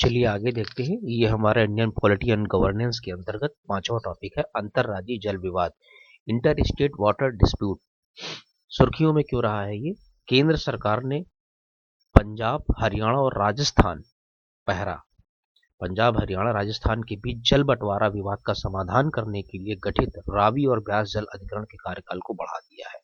चलिए आगे देखते हैं। ये हमारा इंडियन पॉलिटी एंड गवर्नेंस के अंतर्गत 5वां टॉपिक है अंतर्राज्यीय जल विवाद, इंटर स्टेट वाटर डिस्प्यूट। सुर्खियों में क्यों रहा है ये? केंद्र सरकार ने पंजाब, हरियाणा और राजस्थान पंजाब, हरियाणा, राजस्थान के बीच जल बंटवारा विवाद का समाधान करने के लिए गठित रावी और ब्यास जल अधिकरण के कार्यकाल को बढ़ा दिया है।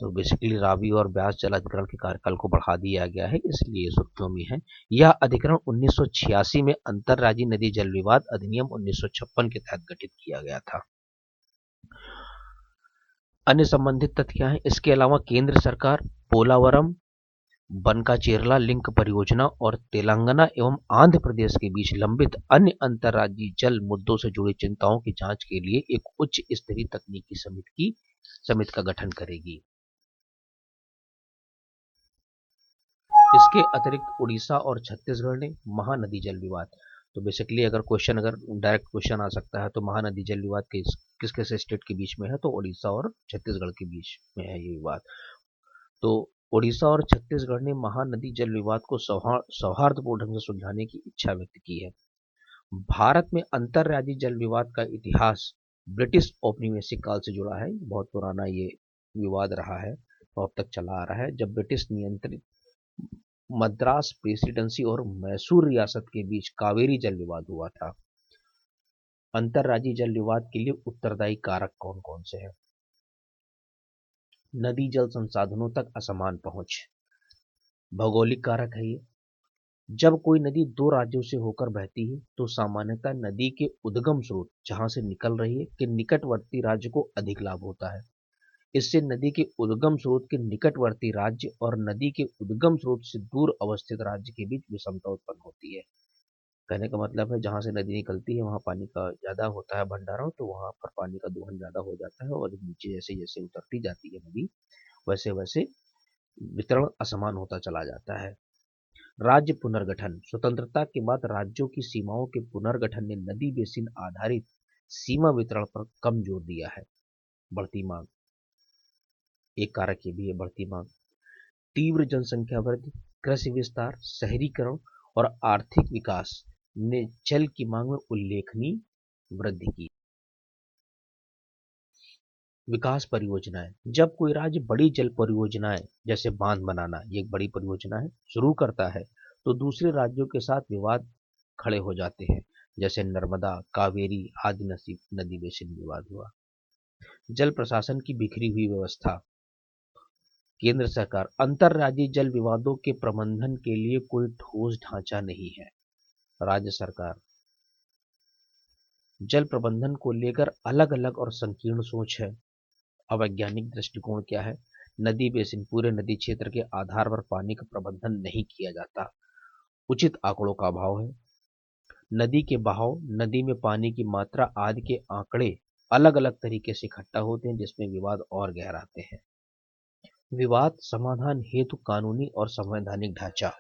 तो बेसिकली रावी और ब्यास जल अधिकरण के कार्यकाल को बढ़ा दिया गया है, इसलिए सुर्खियों में है। यह अधिकरण 1986 में अंतर्राज्यीय नदी जल विवाद अधिनियम 1956 के तहत गठित किया गया था। अन्य संबंधित तथ्य क्या है? इसके अलावा केंद्र सरकार पोलावरम, बनकाचेरला लिंक परियोजना और तेलंगाना एवं आंध्र प्रदेश के बीच लंबित अन्य अंतर्राज्यीय जल मुद्दों से जुड़ी चिंताओं की जांच के लिए एक उच्च स्तरीय तकनीकी समिति का गठन करेगी। इसके अतिरिक्त उड़ीसा और छत्तीसगढ़ ने महानदी जल विवाद, तो बेसिकली अगर डायरेक्ट क्वेश्चन आ सकता है तो महानदी जल विवाद किस किस स्टेट के बीच में है? तो उड़ीसा और छत्तीसगढ़ के बीच में है ये विवाद। तो उड़ीसा और छत्तीसगढ़ ने महानदी जल विवाद को सौहार्दपूर्ण ढंग से सुलझाने की इच्छा व्यक्त की है। भारत में अंतर्राज्यीय जल विवाद का इतिहास ब्रिटिश औपनिवेशिक काल से जुड़ा है। बहुत पुराना ये विवाद रहा है और अब तक चला आ रहा है, जब ब्रिटिश नियंत्रित मद्रास प्रेसिडेंसी और मैसूर रियासत के बीच कावेरी जल विवाद हुआ था। अंतर्राज्यीय जल विवाद के लिए उत्तरदायी कारक कौन कौन से हैं? नदी जल संसाधनों तक असमान पहुंच, भौगोलिक कारक है ये। जब कोई नदी दो राज्यों से होकर बहती है तो सामान्यतः नदी के उद्गम स्रोत जहां से निकल रही है के निकटवर्ती राज्य को अधिक लाभ होता है। इससे नदी के उद्गम स्रोत के निकटवर्ती राज्य और नदी के उद्गम स्रोत से दूर अवस्थित राज्य के बीच विषमता उत्पन्न होती है। कहने का मतलब है जहां से नदी निकलती है वहां पानी का ज्यादा होता है भंडारण, तो वहां पर पानी का दोहन ज्यादा हो जाता है और नीचे जैसे जैसे उतरती जाती है नदी वैसे वैसे वितरण असमान होता चला जाता है। राज्य पुनर्गठन, स्वतंत्रता के बाद राज्यों की सीमाओं के पुनर्गठन ने नदी बेसिन आधारित सीमा वितरण पर कम जोर दिया है। बढ़ती मांग, एक कारक ये भी है बढ़ती मांग। तीव्र जनसंख्या वृद्धि, कृषि विस्तार, शहरीकरण और आर्थिक विकास ने जल की मांग में उल्लेखनीय वृद्धि की। विकास परियोजनाएं, जब कोई राज्य बड़ी जल परियोजनाएं जैसे बांध बनाना, ये एक बड़ी परियोजना है, शुरू करता है तो दूसरे राज्यों के साथ विवाद खड़े हो जाते हैं, जैसे नर्मदा, कावेरी आदि नदी बेसिन विवाद हुआ। जल प्रशासन की बिखरी हुई व्यवस्था, केंद्र सरकार अंतर्राज्यीय जल विवादों के प्रबंधन के लिए कोई ठोस ढांचा नहीं है। राज्य सरकार जल प्रबंधन को लेकर अलग अलग और संकीर्ण सोच है। अवैज्ञानिक दृष्टिकोण क्या है? नदी बेसिन पूरे नदी क्षेत्र के आधार पर पानी का प्रबंधन नहीं किया जाता, उचित आंकड़ों का अभाव है। नदी के बहाव, नदी में पानी की मात्रा आदि के आंकड़े अलग अलग तरीके से इकट्ठा होते हैं जिसमें विवाद और गहराते हैं। विवाद समाधान हेतु कानूनी और संवैधानिक ढांचा,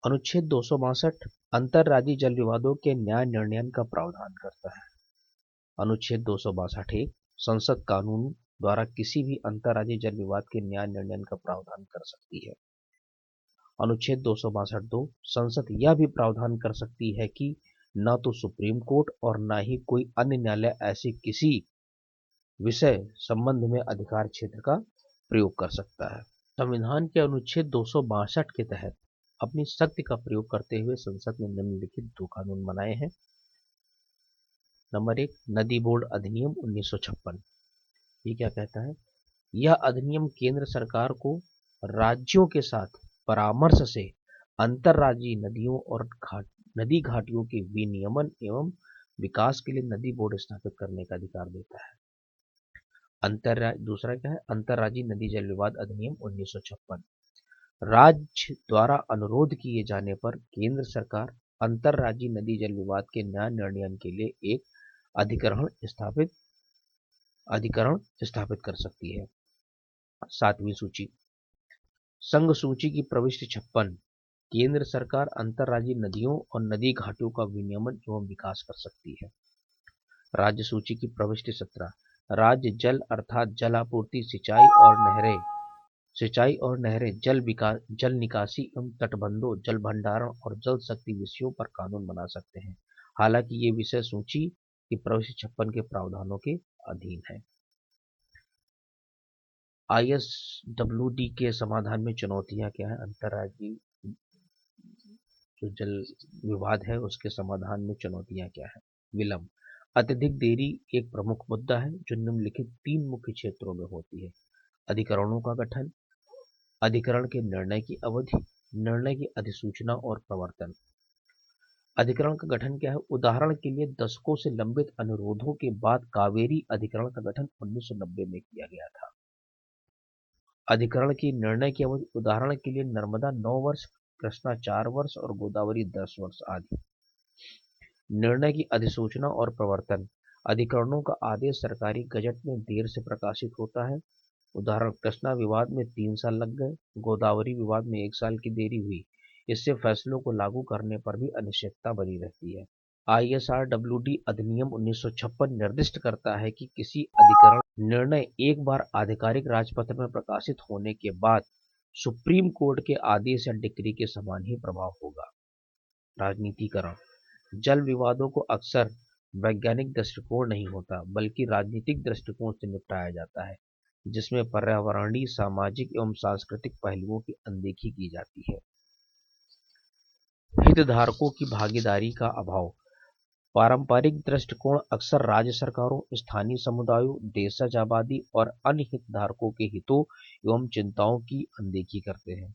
अनुच्छेद 262 अंतर्राज्यीय जल विवादों के न्याय निर्णय का प्रावधान करता है। अनुच्छेद 262 संसद कानून द्वारा किसी भी अंतर्राज्यीय जल विवाद के न्याय निर्णय का प्रावधान कर सकती है। अनुच्छेद 262 संसद यह भी प्रावधान कर सकती है कि न तो सुप्रीम कोर्ट और न ही कोई अन्य न्यायालय ऐसे किसी विषय संबंध में अधिकार क्षेत्र का प्रयोग कर सकता है। संविधान के अनुच्छेद 262 के तहत अपनी शक्ति का प्रयोग करते हुए संसद ने निम्नलिखित 2 कानून बनाए हैं। नंबर 1, नदी बोर्ड अधिनियम 1956। ये क्या कहता है? यह अधिनियम केंद्र सरकार को राज्यों के साथ परामर्श से अंतर्राज्यीय नदियों और नदी घाटियों के विनियमन एवं विकास के लिए नदी बोर्ड स्थापित करने का अधिकार देता है। दूसरा क्या है? अंतर्राज्यीय नदी जल विवाद अधिनियम 1956। राज्य द्वारा अनुरोध किए जाने पर केंद्र सरकार अंतर्राज्यीय नदी जल विवाद के न्याय निर्णय के लिए एक अधिकरण स्थापित कर सकती है। 7वीं सूची, संघ सूची की प्रविष्टि 56, केंद्र सरकार अंतर्राज्यीय नदियों और नदी घाटियों का विनियमन एवं विकास कर सकती है। राज्य सूची की प्रविष्टि 17, राज्य जल अर्थात जल आपूर्ति, सिंचाई और नहरें सिंचाई और नहरें, जल निकासी एवं तटबंधों, जल भंडारण और जल शक्ति विषयों पर कानून बना सकते हैं। हालांकि ये विषय सूची की प्रविष्टि 56 के प्रावधानों के अधीन है। ISWD के समाधान में चुनौतियां क्या है? अंतर्राज्यीय जो जल विवाद है उसके समाधान में चुनौतियां क्या है? विलंब, अत्यधिक देरी एक प्रमुख मुद्दा है जो निम्नलिखित 3 मुख्य क्षेत्रों में होती है। अधिकरणों का गठन, अधिकरण के निर्णय की अवधि, निर्णय की अधिसूचना और प्रवर्तन। अधिकरण का गठन क्या है? उदाहरण के लिए दशकों से लंबित अनुरोधों के बाद कावेरी अधिकरण का गठन 1990 में किया गया था। अधिकरण की निर्णय की अवधि, उदाहरण के लिए नर्मदा 9 वर्ष, कृष्णा 4 वर्ष और गोदावरी 10 वर्ष आदि। निर्णय की अधिसूचना और प्रवर्तन, अधिकरणों का आदेश सरकारी गजट में देर से प्रकाशित होता है। उदाहरण, कृष्णा विवाद में 3 साल लग गए, गोदावरी विवाद में 1 साल की देरी हुई। इससे फैसलों को लागू करने पर भी अनिश्चितता बनी रहती है। ISRWD अधिनियम 1956 निर्दिष्ट करता है कि किसी अधिकरण निर्णय एक बार आधिकारिक राजपत्र में प्रकाशित होने के बाद सुप्रीम कोर्ट के आदेश या डिक्री के समान ही प्रभाव होगा। राजनीतिकरण, जल विवादों को अक्सर वैज्ञानिक दृष्टिकोण नहीं होता बल्कि राजनीतिक दृष्टिकोण से निपटाया जाता है, जिसमें पर्यावरणीय, सामाजिक एवं सांस्कृतिक पहलुओं की अनदेखी की जाती है। हितधारकों की भागीदारी का अभाव, पारंपरिक दृष्टिकोण अक्सर राज्य सरकारों, स्थानीय समुदायों, देशज आबादी और अन्य हितधारकों के हितों एवं चिंताओं की अनदेखी करते हैं।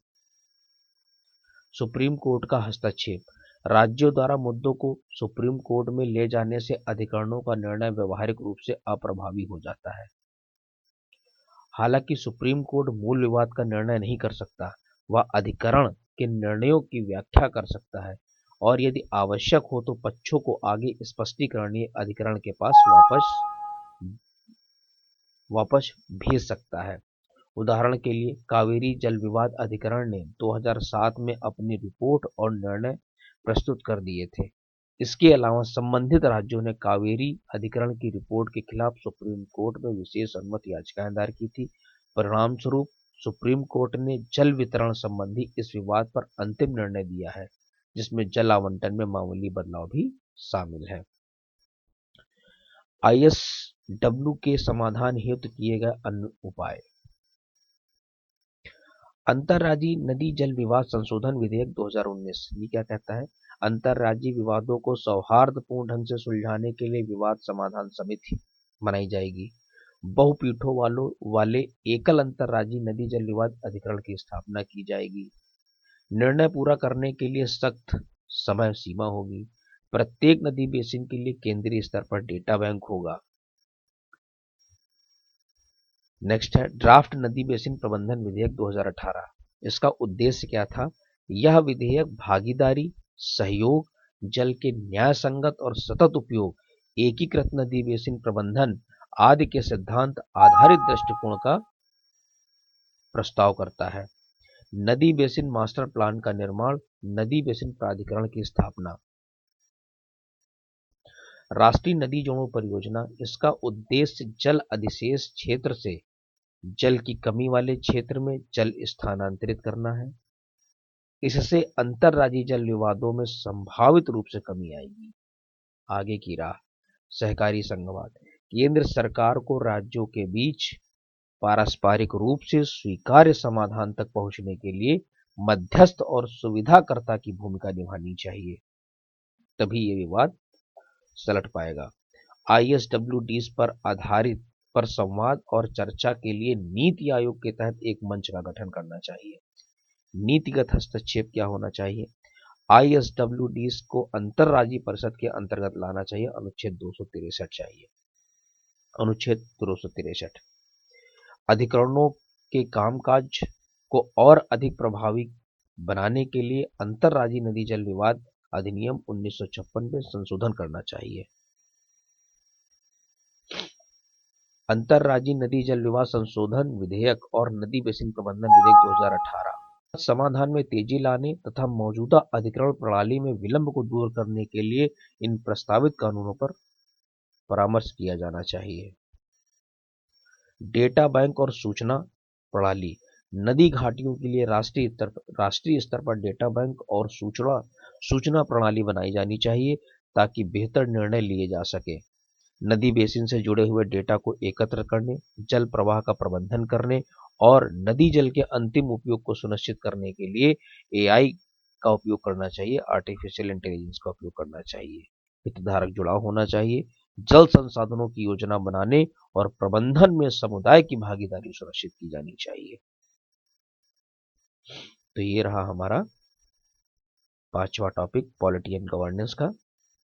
सुप्रीम कोर्ट का हस्तक्षेप, राज्यों द्वारा मुद्दों को सुप्रीम कोर्ट में ले जाने से अधिकरणों का निर्णय व्यवहारिक रूप से अप्रभावी हो जाता है। हालांकि सुप्रीम कोर्ट मूल विवाद का निर्णय नहीं कर सकता, वह अधिकरण के निर्णयों की व्याख्या कर सकता है और यदि आवश्यक हो तो पक्षों को आगे स्पष्टीकरण अधिकरण के पास वापस भेज सकता है। उदाहरण के लिए कावेरी जल विवाद अधिकरण ने 2007 में अपनी रिपोर्ट और निर्णय प्रस्तुत कर दिए थे। इसके अलावा संबंधित राज्यों ने कावेरी अधिकरण की रिपोर्ट के खिलाफ सुप्रीम कोर्ट में विशेष अनुमति याचिकाएं दायर की थी। परिणाम स्वरूप सुप्रीम कोर्ट ने जल वितरण संबंधी इस विवाद पर अंतिम निर्णय दिया है, जिसमें जल आवंटन में मामूली बदलाव भी शामिल है। ISW के समाधान हेतु किए गए अन्य उपाय। अंतर्राज्यीय नदी जल विवाद संशोधन विधेयक 2019 ये क्या कहता है? अंतर्राज्यीय विवादों को सौहार्दपूर्ण ढंग से सुलझाने के लिए विवाद समाधान समिति बनाई जाएगी। बहुपीठों वाले एकल अंतर्राज्यीय नदी जल विवाद अधिकरण की स्थापना की जाएगी। निर्णय पूरा करने के लिए सख्त समय सीमा होगी। प्रत्येक नदी बेसिन के लिए केंद्रीय स्तर पर डेटा बैंक होगा। नेक्स्ट है ड्राफ्ट नदी बेसिन प्रबंधन विधेयक 2018। इसका उद्देश्य क्या था? यह विधेयक भागीदारी, सहयोग, जल के न्याय संगत और सतत उपयोग, एकीकृत नदी बेसिन प्रबंधन आदि के सिद्धांत आधारित दृष्टिकोण का प्रस्ताव करता है। नदी बेसिन मास्टर प्लान का निर्माण, नदी बेसिन प्राधिकरण की स्थापना। राष्ट्रीय नदी जोड़ों परियोजना, इसका उद्देश्य जल अधिशेष क्षेत्र से जल की कमी वाले क्षेत्र में जल स्थानांतरित करना है। इससे अंतर्राज्यीय जल विवादों में संभावित रूप से कमी आएगी। आगे की राह, सहकारी संघवाद, केंद्र सरकार को राज्यों के बीच पारस्परिक रूप से स्वीकार्य समाधान तक पहुंचने के लिए मध्यस्थ और सुविधाकर्ता की भूमिका निभानी चाहिए, तभी ये विवाद सलट पाएगा। ISWD पर आधारित पर संवाद और चर्चा के लिए नीति आयोग के तहत एक मंच का गठन करना चाहिए। नीतिगत हस्तक्षेप क्या होना चाहिए? ISWD को अंतर्राज्यीय परिषद के अंतर्गत लाना चाहिए। अनुच्छेद 263 चाहिए। अनुच्छेद 263 अधिकरणों के कामकाज को और अधिक प्रभावी बनाने के लिए अंतर्राज्यीय नदी जल विवाद अधिनियम 1956 में संशोधन करना चाहिए। अंतर्राज्यीय नदी जल विवाद संशोधन विधेयक और नदी बेसिन प्रबंधन विधेयक 2018 समाधान में तेजी लाने तथा मौजूदा अधिकरण प्रणाली में विलंब को दूर करने के लिए इन प्रस्तावित कानूनों पर परामर्श किया जाना चाहिए। डेटा बैंक और सूचना प्रणाली, नदी घाटियों के लिए राष्ट्रीय स्तर पर डेटा बैंक और सूचना सूचना प्रणाली बनाई जानी चाहिए ताकि बेहतर निर्णय लिए जा सके। नदी बेसिन से जुड़े हुए डेटा को एकत्र करने, जल प्रवाह का प्रबंधन करने और नदी जल के अंतिम उपयोग को सुनिश्चित करने के लिए एआई का उपयोग करना चाहिए, आर्टिफिशियल इंटेलिजेंस का उपयोग करना चाहिए। हितधारक जुड़ाव होना चाहिए। जल संसाधनों की योजना बनाने और प्रबंधन में समुदाय की भागीदारी सुनिश्चित की जानी चाहिए। तो ये रहा हमारा 5वां टॉपिक पॉलिटी एंड गवर्नेंस का।